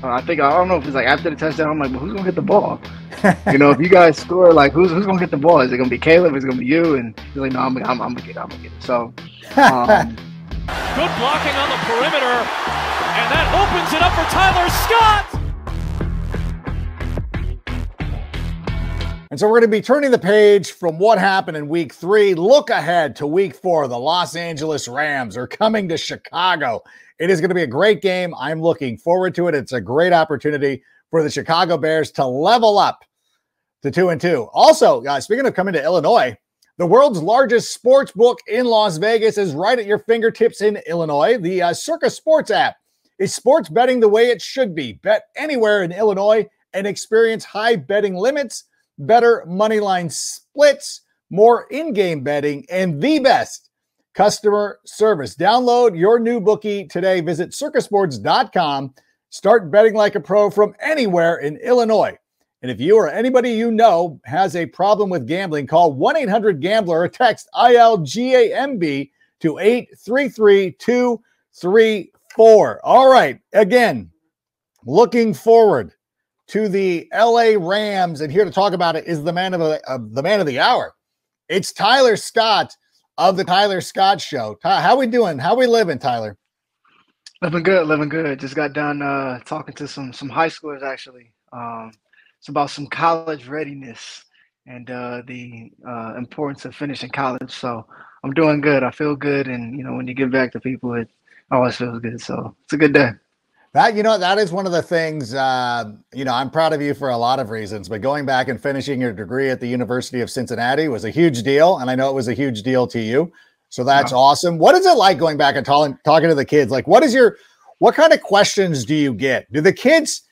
I don't know if it's like after the touchdown. I'm like, well, who's gonna hit the ball? If you guys score, like who's gonna hit the ball? Is it gonna be Caleb? Is it gonna be you? And he's like, no, I'm gonna get it. So, um, good blocking on the perimeter, and that opens it up for Tyler Scott. And so we're going to be turning the page from what happened in week 3. Look ahead to week 4. The Los Angeles Rams are coming to Chicago. It is going to be a great game. I'm looking forward to it. It's a great opportunity for the Chicago Bears to level up to 2-2. Also, speaking of coming to Illinois, the world's largest sports book in Las Vegas is right at your fingertips in Illinois. The Circa Sports app is sports betting the way it should be. Bet anywhere in Illinois and experience high betting limits, better money line splits, more in-game betting, and the best customer service. Download your new bookie today. Visit circasports.com. Start betting like a pro from anywhere in Illinois. And if you or anybody you know has a problem with gambling, call 1-800-GAMBLER or text ILGAMB to 833-234. All right, again, looking forward to the LA Rams, and here to talk about it is the man of the hour. It's Tyler Scott of the Tyler Scott Show. How we doing? How we living, Tyler? living good. Just got done talking to some high schoolers actually. It's about some college readiness and the importance of finishing college. So I'm doing good. I feel good, and when you give back to people, it always feels good. So it's a good day. That is one of the things, I'm proud of you for a lot of reasons, but going back and finishing your degree at the University of Cincinnati was a huge deal. And I know it was a huge deal to you. So that's awesome. What is it like going back and talking to the kids? Like, what kind of questions do you get? Do the kids,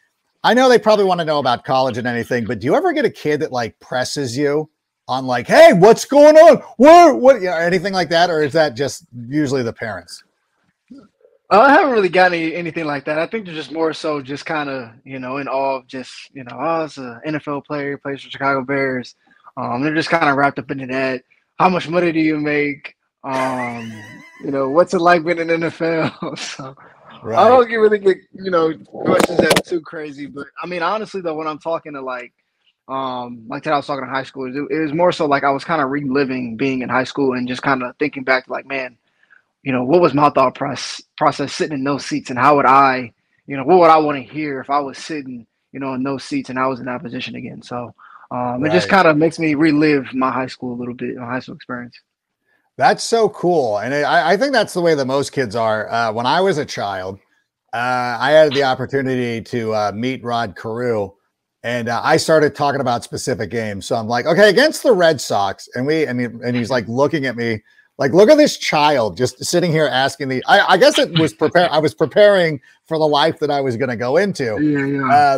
I know they probably want to know about college and anything, but do you ever get a kid that like presses you on like, hey, what's going on? What, anything like that? Or is that just usually the parents? I haven't really got anything like that. I think they're just more so just kind of, in awe of just, it's an NFL player, plays for Chicago Bears. They're just kind of wrapped up into that. How much money do you make? What's it like being in the NFL? So right. I don't really get, questions that are too crazy. But, I mean, honestly, though, when I'm talking to like that I was talking to high schoolers, it was more so like I was kind of reliving being in high school and just kind of thinking back to like, man, what was my thought process sitting in those seats, and how would I, what would I want to hear if I was sitting, in those seats and I was in that position again. So It just kind of makes me relive my high school a little bit, my high school experience. That's so cool. And I think that's the way that most kids are. When I was a child, I had the opportunity to meet Rod Carew, and I started talking about specific games. So I'm like, okay, against the Red Sox. And he's like looking at me like, look at this child just sitting here asking I guess it was I was preparing for the life that I was going to go into.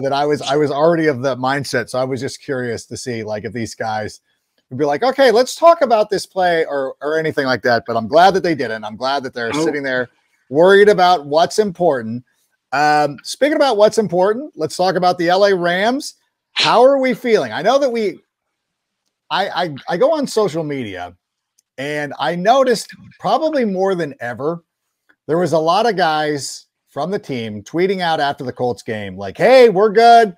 That I was already of that mindset. So I was just curious to see like if these guys would be like, okay, let's talk about this play or anything like that. But I'm glad that they didn't. I'm glad that they're sitting there worried about what's important. Speaking about what's important, let's talk about the LA Rams. How are we feeling? I know that I go on social media, and I noticed probably more than ever, there was a lot of guys from the team tweeting out after the Colts game, like, hey, we're good.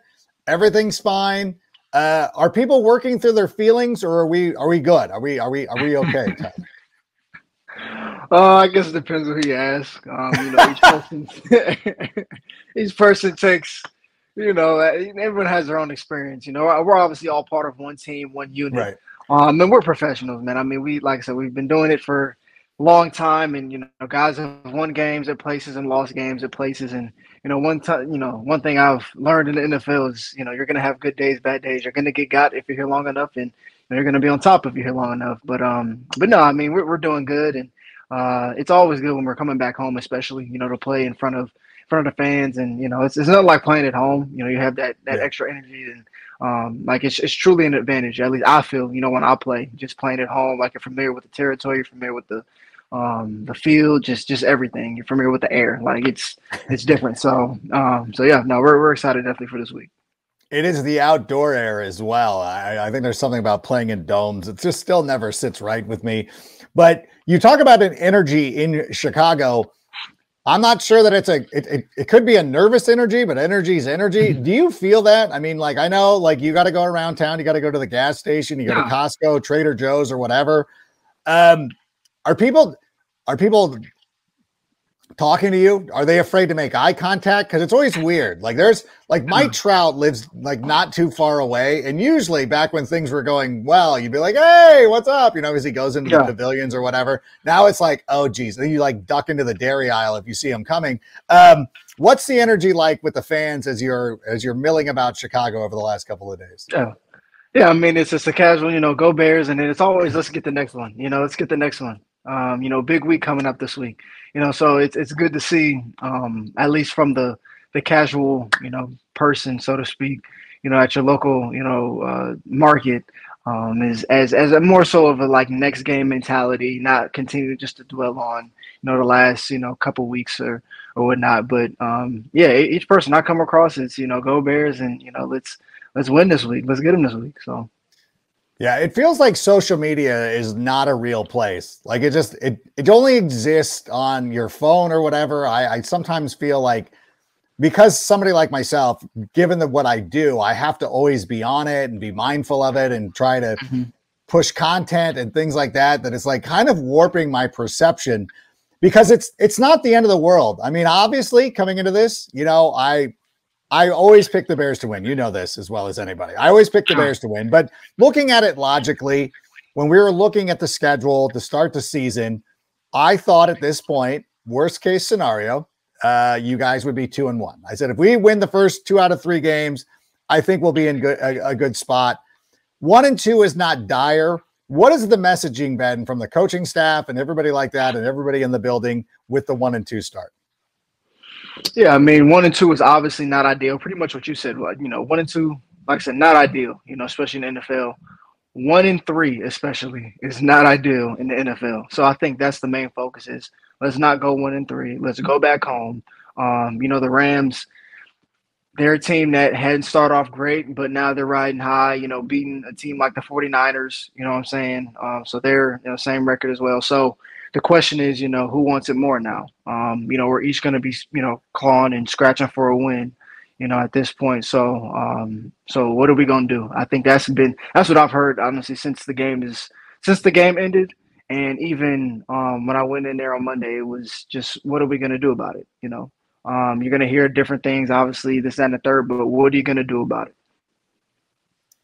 Everything's fine. Are people working through their feelings, or are we good? Are we okay? I guess it depends on who you ask. Each person takes, everyone has their own experience. We're obviously all part of one team, one unit. Right. And we're professionals, man. I mean, like I said, we've been doing it for a long time, and guys have won games at places and lost games at places. And one thing I've learned in the NFL is, you're gonna have good days, bad days. You're gonna get got if you're here long enough, and you're gonna be on top if you're here long enough. But no, I mean, we're doing good, and it's always good when we're coming back home, especially to play in front of the fans, and it's not like playing at home. You have that extra energy, and like it's truly an advantage. At least I feel, when I play, just playing at home, like you're familiar with the territory, you're familiar with the field, just everything. You're familiar with the air, like it's different. So yeah, no, we're excited definitely for this week. It is the outdoor air as well. I think there's something about playing in domes. It just still never sits right with me. But you talk about an energy in Chicago. I'm not sure that it could be a nervous energy, but energy is energy. Do you feel that? I mean, like, I know, like, you got to go around town, you got to go to the gas station, you go to Costco, Trader Joe's, or whatever. Are people talking to you? Are they afraid to make eye contact? Because it's always weird. Like, there's like Mike Trout lives like not too far away, and usually back when things were going well, you'd be like, "Hey, what's up?" You know, as he goes into the pavilions or whatever. Now it's like, "Oh, geez," then you like duck into the dairy aisle if you see him coming. What's the energy like with the fans as you're milling about Chicago over the last couple of days? Yeah. I mean, it's just a casual, go Bears, and then it's always let's get the next one. Let's get the next one. Big week coming up this week. So it's good to see, at least from the casual, person, so to speak, at your local, market, is as a more so of a like next game mentality, not continue just to dwell on, the last, couple weeks or whatnot. But each person I come across is, go Bears, and let's win this week. Let's get them this week. So. Yeah, it feels like social media is not a real place. Like it only exists on your phone or whatever. I sometimes feel like because somebody like myself, given what I do, I have to always be on it and be mindful of it and try to push content and things like that, that it's like kind of warping my perception because it's not the end of the world. I mean, obviously coming into this, I always pick the Bears to win. You know this as well as anybody. I always pick the Bears to win. But looking at it logically, when we were looking at the schedule to start the season, I thought at this point, worst case scenario, you guys would be 2-1. I said, if we win the first 2 out of 3 games, I think we'll be in a good spot. 1-2 is not dire. What has the messaging been from the coaching staff and everybody like that and everybody in the building with the 1-2 start? Yeah, I mean, 1-2 is obviously not ideal. Pretty much what you said. 1-2, like I said, not ideal. Especially in the NFL. 1-3, especially, is not ideal in the NFL. So I think that's the main focus. Is let's not go 1-3. Let's go back home. The Rams, they're a team that hadn't started off great, but now they're riding high. Beating a team like the 49ers. You know what I'm saying? So they're same record as well. So. The question is, who wants it more now? We're each going to be, clawing and scratching for a win, at this point. So, so what are we going to do? I think that's what I've heard, honestly, since the game ended. And even when I went in there on Monday, it was just, what are we going to do about it? You're going to hear different things, obviously, this, that, and the third, but what are you going to do about it?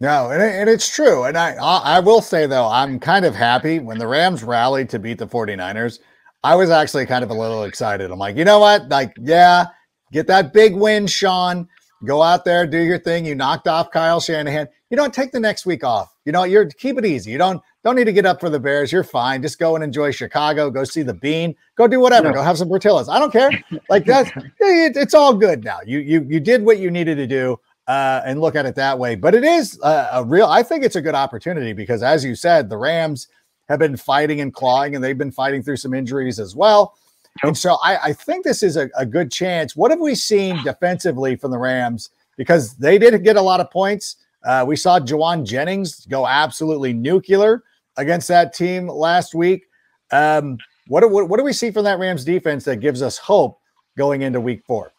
No, and it's true. And I will say, though, I'm kind of happy when the Rams rallied to beat the 49ers. I was actually kind of a little excited. I'm like, you know what? Like, yeah, get that big win, Sean. Go out there, do your thing. You knocked off Kyle Shanahan. Take the next week off. Keep it easy. You don't need to get up for the Bears. You're fine. Just go and enjoy Chicago. Go see the Bean. Go do whatever. Go have some tortillas. I don't care. Like it's all good now. You did what you needed to do. And look at it that way. But it is I think it's a good opportunity because, as you said, the Rams have been fighting and clawing, and they've been fighting through some injuries as well. And so I think this is a good chance. What have we seen defensively from the Rams? Because they did get a lot of points. We saw Juwan Jennings go absolutely nuclear against that team last week. What do we see from that Rams defense that gives us hope going into week 4?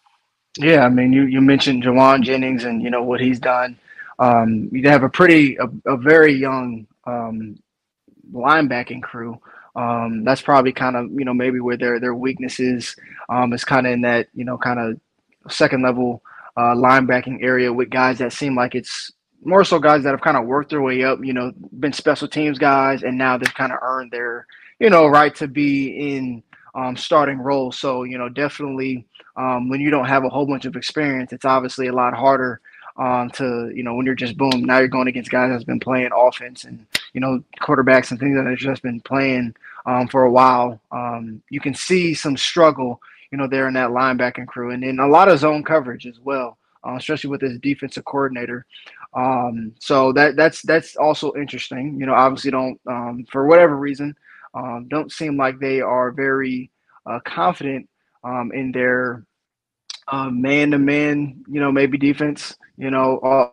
Yeah, I mean, you mentioned Juwan Jennings and, what he's done. You have a very young linebacking crew. That's probably kind of, maybe where their weakness is kind of in that, kind of second level linebacking area with guys that seem like it's more so guys that have kind of worked their way up, been special teams guys, and now they've kind of earned their, right to be in starting roles. So, definitely when you don't have a whole bunch of experience, it's obviously a lot harder to, when you're just boom, now you're going against guys that's been playing offense and, quarterbacks and things that have just been playing for a while. You can see some struggle, there in that linebacking crew, and then a lot of zone coverage as well, especially with this defensive coordinator. So that's also interesting. Obviously don't, for whatever reason, don't seem like they are very confident in their man-to-man, maybe defense,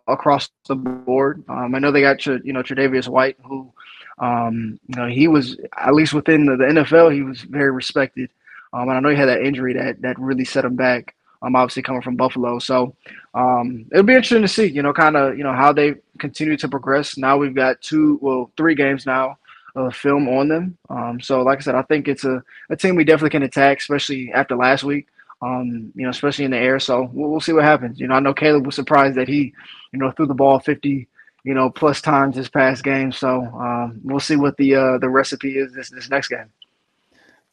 across the board. I know they got, Tre'Davious White, who, he was, at least within the NFL, he was very respected And I know he had that injury that really set him back. Obviously coming from Buffalo, so it'll be interesting to see, kind of, how they continue to progress. Now we've got 3 games now of film on them. So like I said, I think it's a team we definitely can attack, especially after last week. Especially in the air. So we'll see what happens. I know Caleb was surprised that he, threw the ball 50, plus times this past game. So we'll see what the recipe is this next game.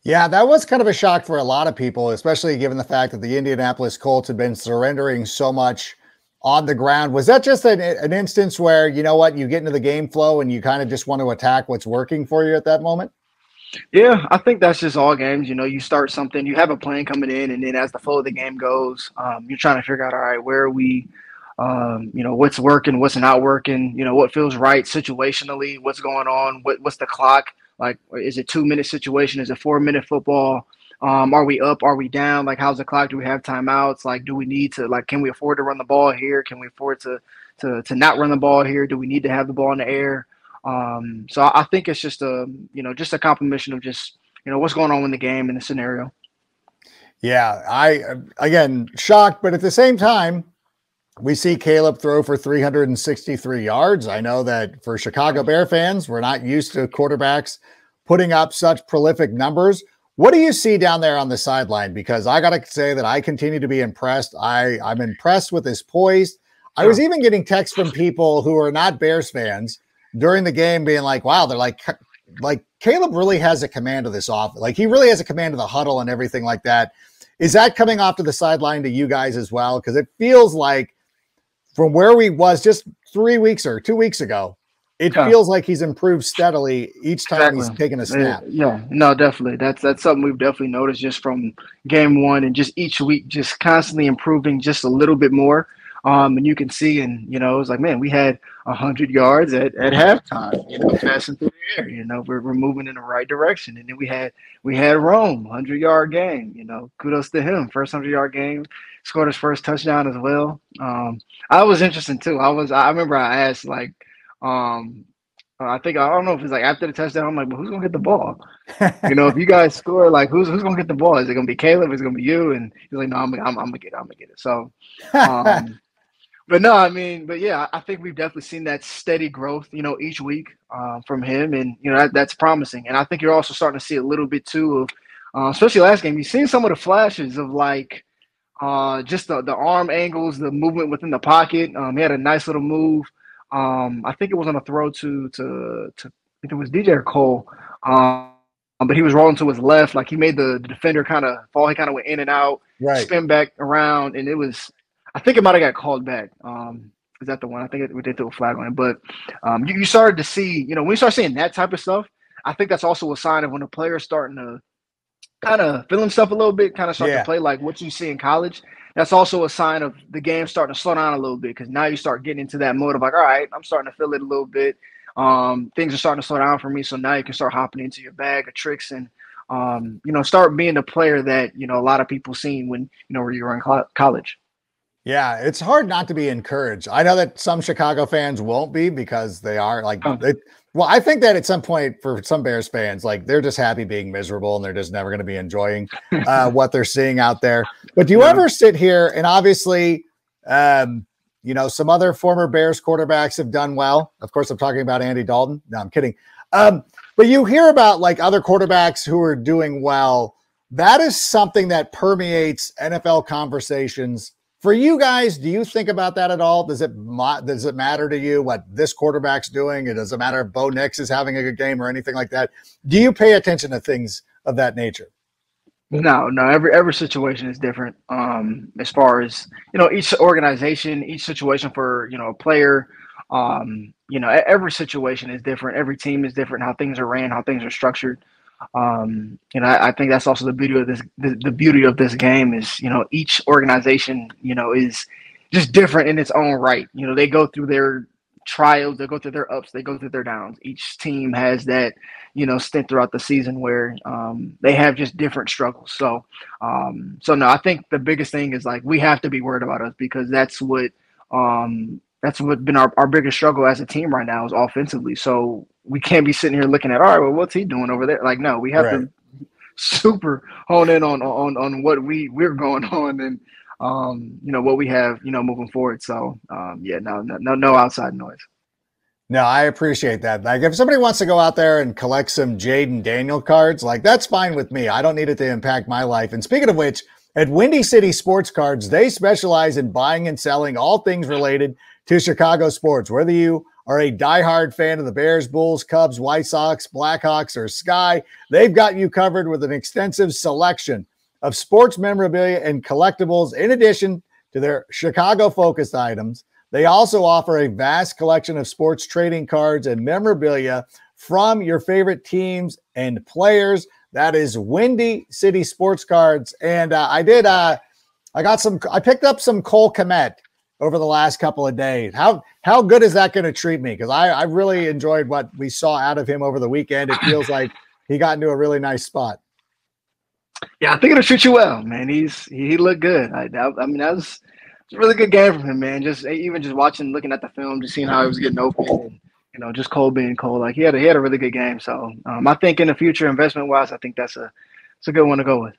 Yeah, that was kind of a shock for a lot of people, especially given the fact that the Indianapolis Colts had been surrendering so much on the ground. Was that just an instance where, you get into the game flow and you kind of just want to attack what's working for you at that moment? Yeah, I think that's just all games. You start something, you have a plan coming in, and then as the flow of the game goes, you're trying to figure out, all right, where are we, what's working, what's not working, what feels right situationally, what's going on, what's the clock, like, is it 2-minute situation, is it 4-minute football, are we up, are we down, like, how's the clock, do we have timeouts, like, do we need to, like, can we afford to run the ball here, can we afford to not run the ball here, do we need to have the ball in the air? So I think it's just just a combination of just, what's going on in the game and the scenario. Yeah, again, shocked, but at the same time, we see Caleb throw for 363 yards. I know that for Chicago Bear fans, we're not used to quarterbacks putting up such prolific numbers. What do you see down there on the sideline? Because I got to say that I continue to be impressed. I'm impressed with his poise. I was even getting texts from people who are not Bears fans during the game being like, wow, they're like Caleb really has a command of this offense. Like he really has a command of the huddle and everything like that. Is that coming off to the sideline to you guys as well? Because it feels like from where we was just 3 weeks or 2 weeks ago, it feels like he's improved steadily each time he's taken a snap. Yeah, no, definitely. That's something we've definitely noticed just from game one and just each week, just constantly improving just a little bit more. And you can see, and it was like, man, we had 100 yards at halftime, passing through the air. We're moving in the right direction. And then we had Rome, 100-yard game. Kudos to him, first 100-yard game, scored his first touchdown as well. I was interested too. I remember I asked like, I don't know if it's like after the touchdown, I'm like, well, who's gonna get the ball? If you guys score, like who's gonna get the ball? Is it gonna be Caleb? Is it gonna be you? And he's like, no, I'm gonna get it. So. But no, but yeah, I think we've definitely seen that steady growth, each week from him, and that's promising. And I think you're also starting to see a little bit too of, especially last game, you've seen some of the flashes of like just the arm angles, the movement within the pocket. He had a nice little move. I think it was on a throw to I think it was DJ or Cole, but he was rolling to his left, like he made the defender kind of fall. He kind of went in and out, spin back around, and it was. I think it might have got called back. Is that the one? I think we did throw a flag on it. But you started to see, when you start seeing that type of stuff, I think that's also a sign of when a player is starting to kind of feel himself a little bit, kind of start to play like what you see in college. That's also a sign of the game starting to slow down a little bit because now you start getting into that mode of like, all right, I'm starting to feel it a little bit. Things are starting to slow down for me. So now you can start hopping into your bag of tricks and, start being the player that, a lot of people seen when, where you were in college. Yeah, it's hard not to be encouraged. I know that some Chicago fans won't be because they are like, well, I think that at some point for some Bears fans, like they're just happy being miserable and they're just never going to be enjoying what they're seeing out there. But do you ever sit here and obviously, some other former Bears quarterbacks have done well. Of course, I'm talking about Andy Dalton. No, I'm kidding. But you hear about like other quarterbacks who are doing well. That is something that permeates NFL conversations. For you guys, do you think about that at all? Does it matter to you what this quarterback's doing? It doesn't matter if Bo Nix is having a good game or anything like that. Do you pay attention to things of that nature? No. Every situation is different. As far as each organization, each situation for a player. Every situation is different. Every team is different. How things are ran, how things are structured. I think that's also the beauty of this. The beauty of this game is, each organization, is just different in its own right. They go through their trials, they go through their ups, they go through their downs. Each team has that, stint throughout the season where they have just different struggles. So no, I think the biggest thing is like we have to be worried about us because that's what been our biggest struggle as a team right now is offensively. So we can't be sitting here looking at, all right, well, what's he doing over there? Like, no, we have to super hone in on what we're going on and what we have moving forward. So yeah, no outside noise. No, I appreciate that. Like, if somebody wants to go out there and collect some Jaden Daniel cards, like, that's fine with me. I don't need it to impact my life. And speaking of which, at Windy City Sports Cards, they specialize in buying and selling all things related to Chicago sports. Whether you are a diehard fan of the Bears, Bulls, Cubs, White Sox, Blackhawks, or Sky, they've got you covered with an extensive selection of sports memorabilia and collectibles, in addition to their Chicago-focused items. They also offer a vast collection of sports trading cards and memorabilia from your favorite teams and players. That is Windy City Sports Cards. And I picked up some Cole Kmet over the last couple of days. How good is that going to treat me? Because I really enjoyed what we saw out of him over the weekend. It feels like he got into a really nice spot. Yeah, I think it'll treat you well, man. He looked good. I mean, that was a really good game from him, man. Just watching, looking at the film, just seeing how he was getting open, and just Cole being Cole. Like he had a really good game. So I think in the future, investment wise, I think it's a good one to go with.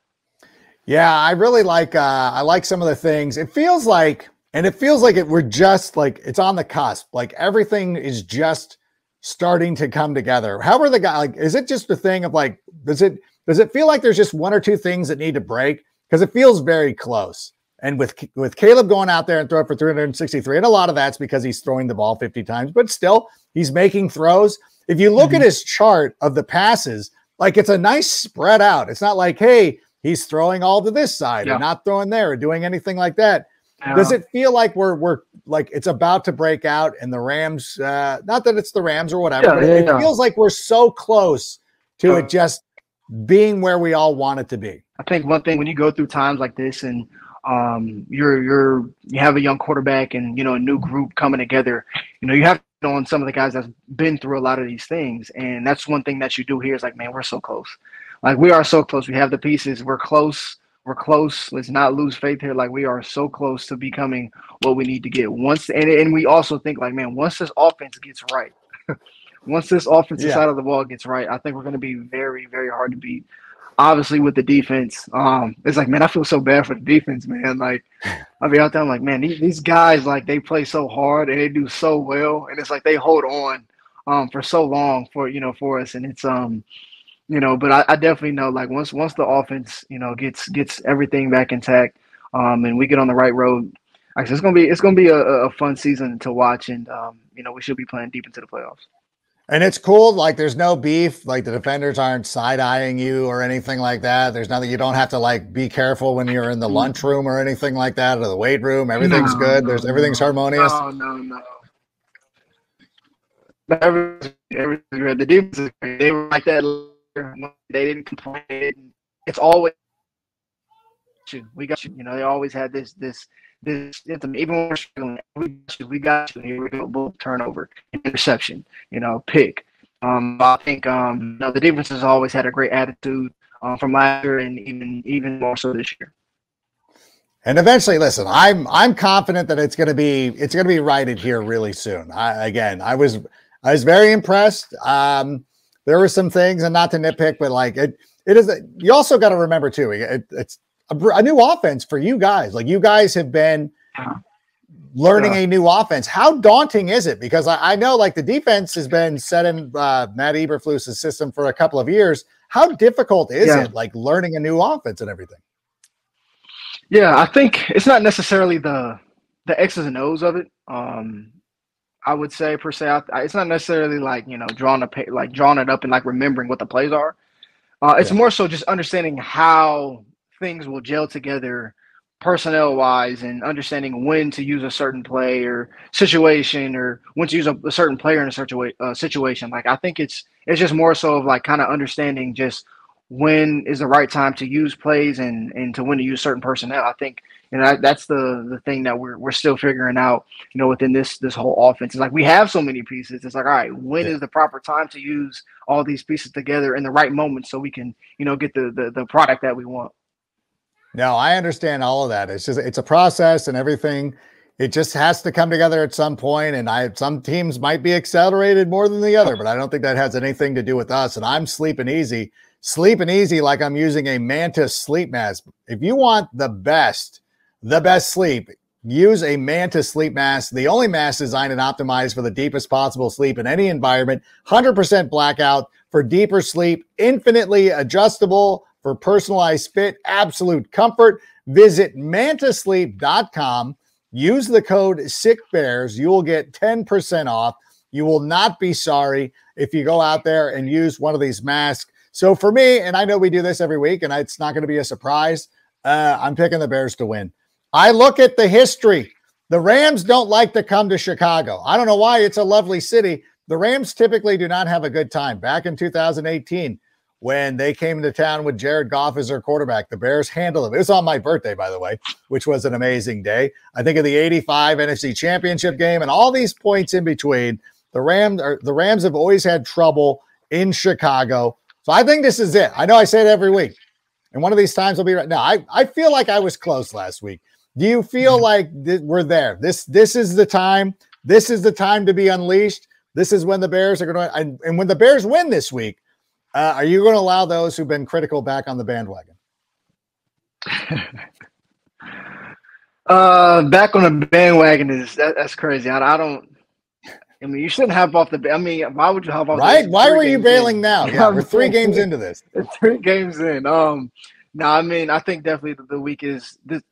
Yeah, I really like I like some of the things. It feels like we're just like it's on the cusp. Like everything is just starting to come together. How are the guys? Like, is it just a thing of like does it feel like there's just one or two things that need to break? Because it feels very close. And with Caleb going out there and throwing for 363, and a lot of that's because he's throwing the ball 50 times, but still he's making throws. If you look at his chart of the passes, like it's a nice spread out. It's not like, hey, he's throwing all to this side and not throwing there or doing anything like that. Yeah. Does it feel like we're like it's about to break out and the Rams, not that it's the Rams or whatever, but it feels like we're so close to it just being where we all want it to be. I think one thing when you go through times like this and you have a young quarterback and a new group coming together, you have to on some of the guys that's been through a lot of these things, and that's one thing that you do here is like, man, we're so close. Like we are so close. We have the pieces. We're close. Let's not lose faith here. Like we are so close to becoming what we need to get and we also think like, man, once this offense gets right, once this offensive side of the ball gets right, I think we're going to be very, very hard to beat. Obviously, with the defense, it's like, man, I feel so bad for the defense, man. Like, I'll be out there, I'm like, man, these guys, like, they play so hard and they do so well, and it's like they hold on for so long for us, and it's but I definitely know like once the offense gets everything back intact, and we get on the right road, like, it's gonna be a fun season to watch, and we should be playing deep into the playoffs. And it's cool. Like there's no beef. Like the defenders aren't side-eyeing you or anything like that. There's nothing. You don't have to like be careful when you're in the lunchroom or anything like that, or the weight room. Everything's good. Everything's harmonious. No. Everything's good. The defense is great. They were like that. They didn't complain. It's always we got you. They always had this even when we're struggling, we got you. Here we go, boom, turnover, interception, pick. I think the defense has always had a great attitude from last year and even more so this year. And eventually, listen, I'm confident that it's gonna be righted here really soon. I was very impressed. There were some things, and not to nitpick, but like it is. You also got to remember too, it's a new offense for you guys. Like you guys have been learning a new offense. How daunting is it? Because I know like the defense has been set in Matt Eberflus's system for a couple of years. How difficult is it like learning a new offense and everything? Yeah, I think it's not necessarily the X's and O's of it. I would say per se, it's not necessarily like, drawing it up and like remembering what the plays are. It's more so just understanding how things will gel together personnel wise and understanding when to use a certain play or situation or when to use a certain player in a situation. Like, I think it's just more so of like kind of understanding just when is the right time to use plays and to when to use certain personnel. I think, that's the thing that we're still figuring out, within this whole offense. It's like we have so many pieces. It's like, all right, when is the proper time to use all these pieces together in the right moment so we can, get the product that we want. No, I understand all of that. It's a process and everything. It just has to come together at some point. And some teams might be accelerated more than the other, but I don't think that has anything to do with us. And I'm sleeping easy sleeping easy like I'm using a Mantis sleep mask. If you want the best sleep, use a Mantis sleep mask, the only mask designed and optimized for the deepest possible sleep in any environment, 100% blackout for deeper sleep, infinitely adjustable for personalized fit, absolute comfort. Visit mantasleep.com. Use the code SICKBEARS. You will get 10% off. You will not be sorry if you go out there and use one of these masks. So for me, and I know we do this every week, and it's not going to be a surprise, I'm picking the Bears to win. I look at the history. The Rams don't like to come to Chicago. I don't know why. It's a lovely city. The Rams typically do not have a good time. Back in 2018, when they came to town with Jared Goff as their quarterback, the Bears handled them. It was on my birthday, by the way, which was an amazing day. I think of the 85 NFC Championship game and all these points in between. The Rams have always had trouble in Chicago. So I think this is it. I know I say it every week. And one of these times will be right now. I feel like I was close last week. Do you feel like we're there? This is the time. This is the time to be unleashed. This is when the Bears are going to, and when the Bears win this week, are you going to allow those who've been critical back on the bandwagon? Back on the bandwagon that's crazy. I mean, you shouldn't hop off the. I mean, why would you hop off? Right? Why were you bailing now? Yeah, we're 3 games into this. 3 games in. No, I mean, I think definitely the week is this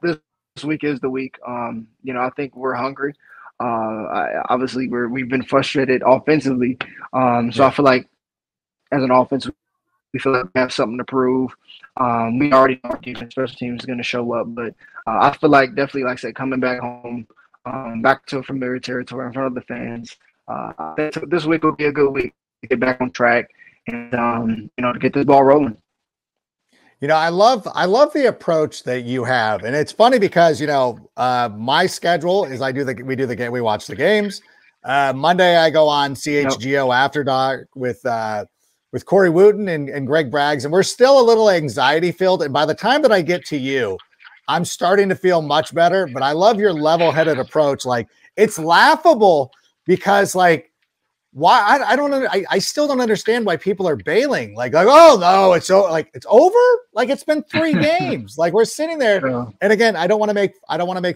week is the week. I think we're hungry. Obviously, we've been frustrated offensively. So I feel like as an offense, we feel like we have something to prove. We already know our defense, special teams is going to show up, but I feel like definitely, like I said, coming back home, back to a familiar territory in front of the fans. I think this week will be a good week to get back on track and to get this ball rolling. I love the approach that you have, and it's funny because my schedule is we watch the games. Monday I go on CHGO After Dark with Corey Wooten and Greg Braggs, and we're still a little anxiety filled. And by the time that I get to you, I'm starting to feel much better. But I love your level-headed approach. Like, it's laughable because why I still don't understand why people are bailing. Like, oh no, it's over. Like, it's been 3 games. Like, we're sitting there. Yeah. And again, I don't want to make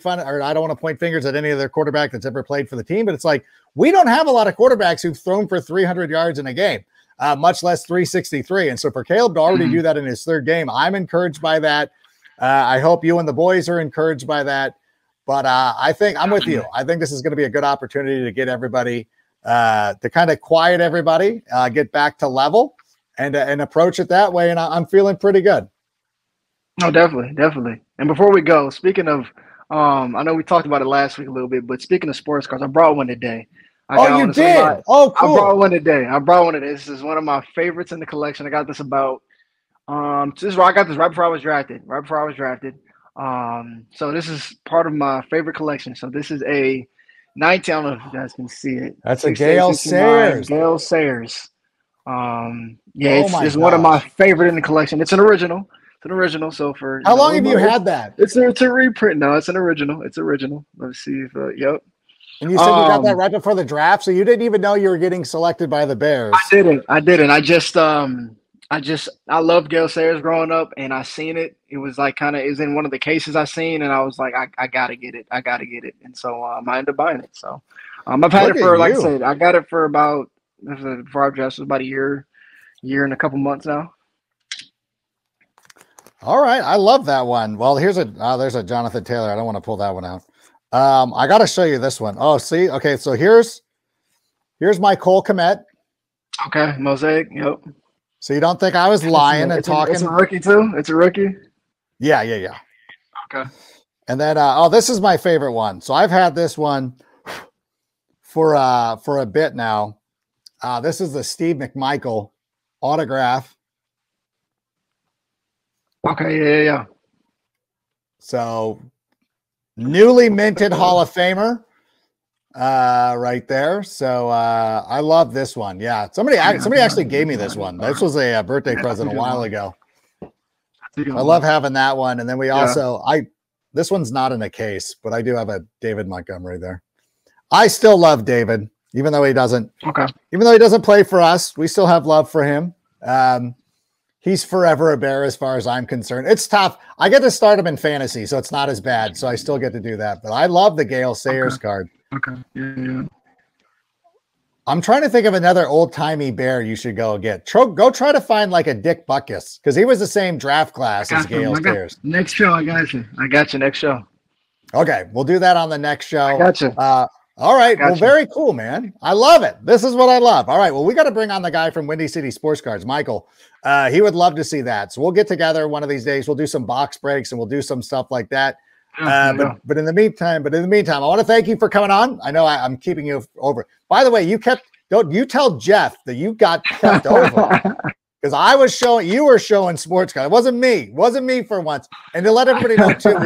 fun, or I don't want to point fingers at any other quarterback that's ever played for the team. But it's like, we don't have a lot of quarterbacks who've thrown for 300 yards in a game, much less 363. And so for Caleb to already do that in his 3rd game, I'm encouraged by that. I hope you and the boys are encouraged by that. But I think I'm with you. I think this is going to be a good opportunity to get everybody to kind of quiet everybody, get back to level, and approach it that way. And I'm feeling pretty good. No, definitely. And before we go, speaking of, I know we talked about it last week a little bit, but speaking of sports cars, I brought one today. You did? Oh, cool. I brought one today. This is one of my favorites in the collection. I got this about I got this right before I was drafted. So this is part of my favorite collection. So this is a 19. I don't know if you guys can see it. That's a Gale Sayers. Gale Sayers. It's one of my favorite in the collection. It's an original. So for how long have you had that? It's a reprint. No, it's an original. Let's see if yep. And you said you got that right before the draft, so you didn't even know you were getting selected by the Bears. I didn't. I loved Gale Sayers growing up, and I seen it. It was like it was in one of the cases I seen, and I was like, I gotta get it. And so I ended up buying it. So I've had it for, like I said, I got it for about, before I dressed, it was about a year and a couple months now. All right, I love that one. Well, there's a Jonathan Taylor. I don't want to pull that one out. I got to show you this one. Oh, see, okay, so here's my Cole Kmet. Okay, mosaic. Yep. So you don't think I was lying and talking? It's a rookie too. It's a rookie. Yeah. Okay. And then, this is my favorite one. So I've had this one for a bit now. This is the Steve McMichael autograph. Okay. Yeah. So newly minted Hall of Famer. Right there. So I love this one. Yeah, somebody actually gave me this one. This was a birthday present a while ago. I love having that one. And then we also this one's not in a case, but I do have a David Montgomery there. I still love David, even though he doesn't. Okay. Even though he doesn't play for us, we still have love for him. He's forever a Bear as far as I'm concerned. It's tough. I get to start him in fantasy, so it's not as bad. So I still get to do that. But I love the Gale Sayers card. Okay. Yeah. I'm trying to think of another old-timey Bear you should go get. Go try to find like a Dick Butkus, because he was the same draft class as Gale Sayers. Next show, I got you. Next show. Okay, we'll do that on the next show. I got you. All right. Well, very cool, man. I love it. This is what I love. All right. Well, we got to bring on the guy from Windy City Sports Cards, Michael. He would love to see that. So we'll get together one of these days. We'll do some box breaks and we'll do some stuff like that. But in the meantime, I want to thank you for coming on. I know I'm keeping you over. By the way, don't you tell Jeff that you got kept over, because you were showing sports cards. It wasn't me for once. And to let everybody know too,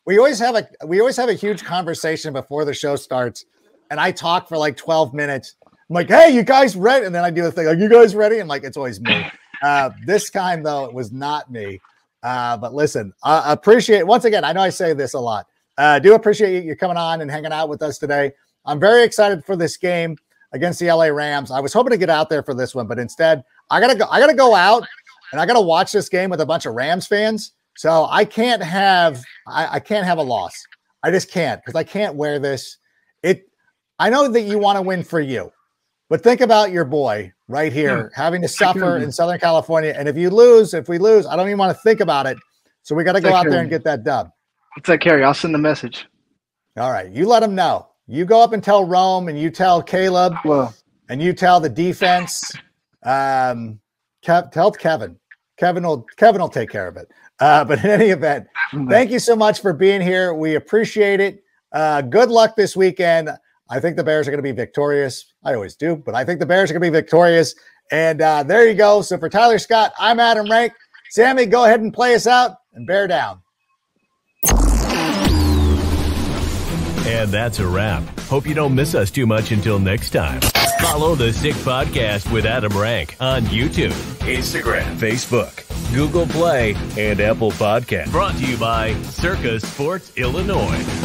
we always have a huge conversation before the show starts, and I talk for like 12 minutes. I'm like, hey, you guys ready? And then I do a thing like, you guys ready? And like, it's always me. This time though, it was not me. But listen, I appreciate, once again, I know I say this a lot. Do appreciate you coming on and hanging out with us today. I'm very excited for this game against the LA Rams. I was hoping to get out there for this one, but instead I gotta go out and I gotta watch this game with a bunch of Rams fans. So I can't have a loss. I just can't, because I can't wear this. I know that you want to win for you, but think about your boy right here having to suffer in Southern California. And if we lose, I don't even want to think about it. So we got to go out there and get that dub. I'll take care of you. I'll send the message. All right. You let them know. You go up and tell Rome, and you tell Caleb, and you tell the defense. Tell Kevin. Kevin will take care of it. But in any event, thank you so much for being here. We appreciate it. Good luck this weekend. I think the Bears are going to be victorious. I always do, but I think the Bears are going to be victorious. And there you go. So for Tyler Scott, I'm Adam Rank. Sammy, go ahead and play us out and bear down. And that's a wrap. Hope you don't miss us too much until next time. Follow the Sick Podcast with Adam Rank on YouTube, Instagram, Facebook, Google Play, and Apple Podcast. Brought to you by Circa Sports Illinois.